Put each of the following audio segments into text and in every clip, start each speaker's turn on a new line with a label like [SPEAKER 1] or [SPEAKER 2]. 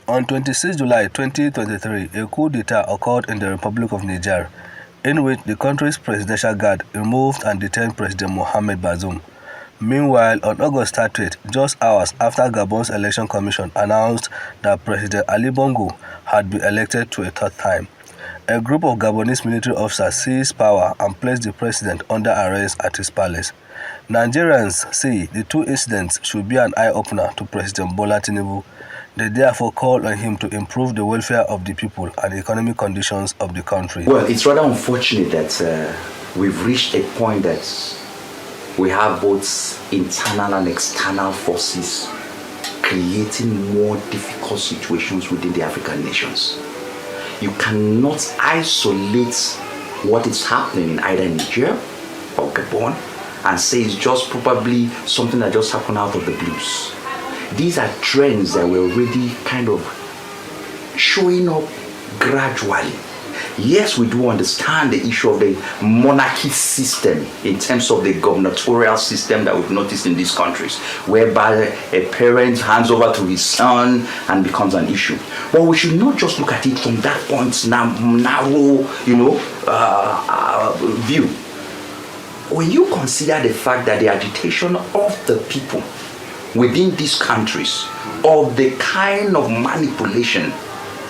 [SPEAKER 1] On 26 July 2023, a coup d'etat occurred in the Republic of Niger, in which the country's presidential guard removed and detained President Mohamed Bazoum. Meanwhile, on August 30th, just hours after Gabon's election commission announced that President Ali Bongo had been elected to a third time, a group of Gabonese military officers seized power and placed the president under arrest at his palace. Nigerians say the two incidents should be an eye-opener to President Bola Tinubu. They therefore call on him to improve the welfare of the people and the economic conditions of the country.
[SPEAKER 2] Well, it's rather unfortunate that we've reached a point that we have both internal and external forces creating more difficult situations within the African nations. You cannot isolate what is happening in either Niger or Gabon and say it's just probably something that just happened out of the blues. These are trends that were already kind of showing up gradually. Yes, we do understand the issue of the monarchy system in terms of the gubernatorial system that we've noticed in these countries, whereby a parent hands over to his son and becomes an issue. But we should not just look at it from that point, narrow, view. When you consider the fact that the agitation of the people within these countries, of the kind of manipulation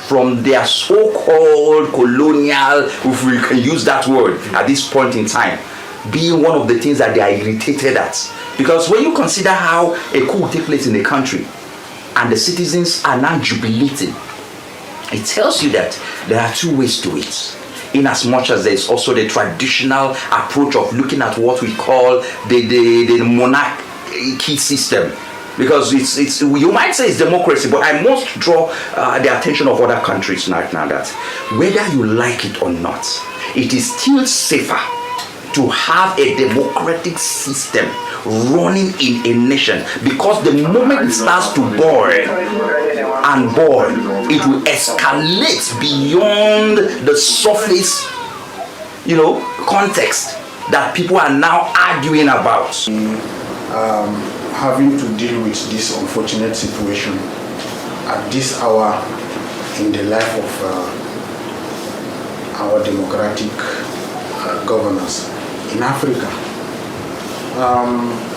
[SPEAKER 2] from their so-called colonial, if we can use that word at this point in time, being one of the things that they are irritated at. Because when you consider how a coup will take place in a country and the citizens are now jubilating, it tells you that there are two ways to it. In as much as there is also the traditional approach of looking at what we call the monarchy system. Because it's you might say it's democracy, but I must draw the attention of other countries right now that whether you like it or not, it is still safer to have a democratic system running in a nation, because the moment it starts to boil and boil, it will escalate beyond the surface, context that people are now arguing about.
[SPEAKER 3] Having to deal with this unfortunate situation at this hour in the life of our democratic governance in Africa.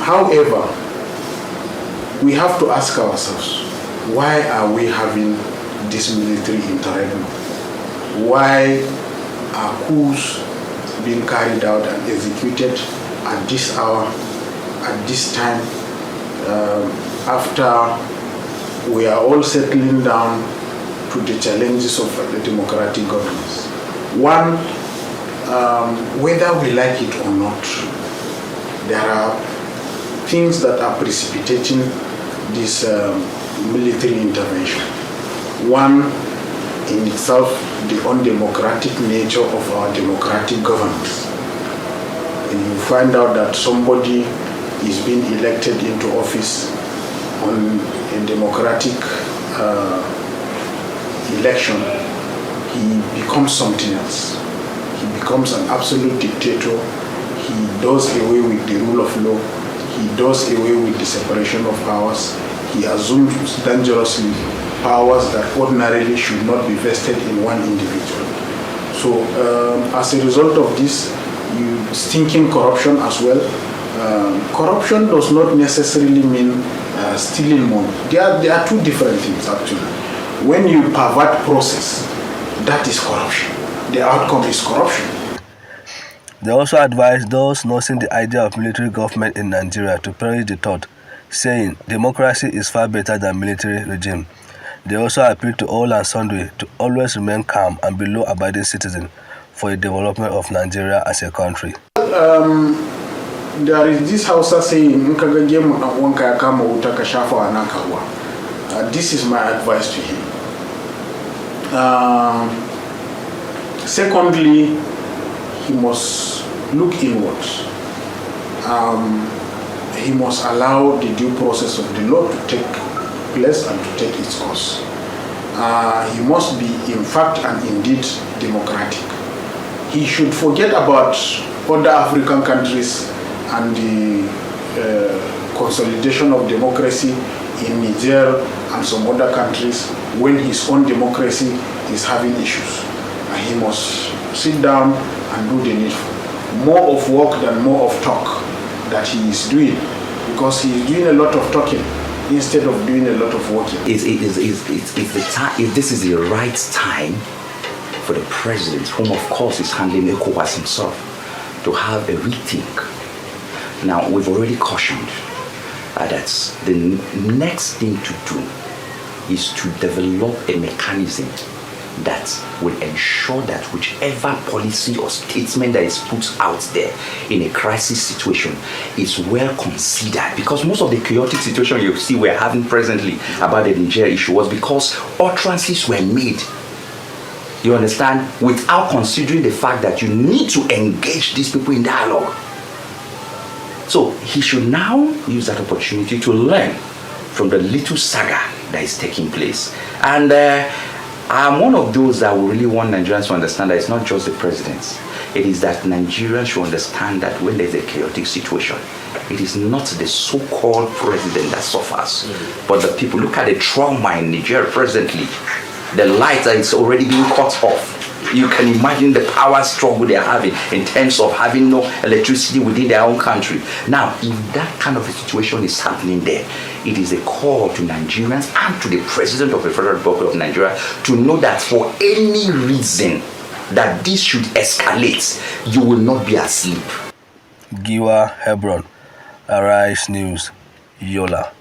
[SPEAKER 3] However, we have to ask ourselves, why are we having this military interregnum? Why are coups being carried out and executed at this hour, at this time, after we are all settling down to the challenges of the democratic governance? One, whether we like it or not, there are things that are precipitating this military intervention. One, in itself, the undemocratic nature of our democratic governance. And you find out that somebody is being elected into office on a democratic election, he becomes something else. He becomes an absolute dictator. He does away with the rule of law. He does away with the separation of powers. He assumes dangerously powers that ordinarily should not be vested in one individual. So as a result of this, stinking corruption as well. Corruption does not necessarily mean stealing money. There are two different things actually. When you pervert process, that is corruption. The outcome is corruption.
[SPEAKER 1] They also advised those nursing the idea of military government in Nigeria to perish the thought, saying democracy is far better than military regime. They also appealed to all and sundry to always remain calm and be law-abiding citizens for the development of Nigeria as a country.
[SPEAKER 3] There is this Hausa saying, this is my advice to him. Secondly, he must look inwards. He must allow the due process of the law to take place and to take its course. He must be, in fact and indeed, democratic. He should forget about other African countries and the consolidation of democracy in Niger and some other countries when his own democracy is having issues. And he must sit down and do the needful. More of work than more of talk that he is doing, because he is doing a lot of talking instead of doing a lot of working.
[SPEAKER 2] This is the right time for the president, whom of course is handling ECOWAS himself, to have a rethink. Now, we've already cautioned that the next thing to do is to develop a mechanism that will ensure that whichever policy or statement that is put out there in a crisis situation is well considered. Because most of the chaotic situation you see we're having presently about the Niger issue was because utterances were made, you understand, without considering the fact that you need to engage these people in dialogue. So he should now use that opportunity to learn from the little saga that is taking place. And I'm one of those that will really want Nigerians to understand that it's not just the president. It is that Nigerians should understand that when there's a chaotic situation, it is not the so-called president that suffers, but the people. Look at the trauma in Niger presently. The light that is already being cut off. You can imagine the power struggle they're having in terms of having no electricity within their own country. Now, if that kind of a situation is happening there, it is a call to Nigerians and to the President of the Federal Republic of Nigeria to know that for any reason that this should escalate, you will not be asleep.
[SPEAKER 1] Giwa Hebron, Arise News, Yola.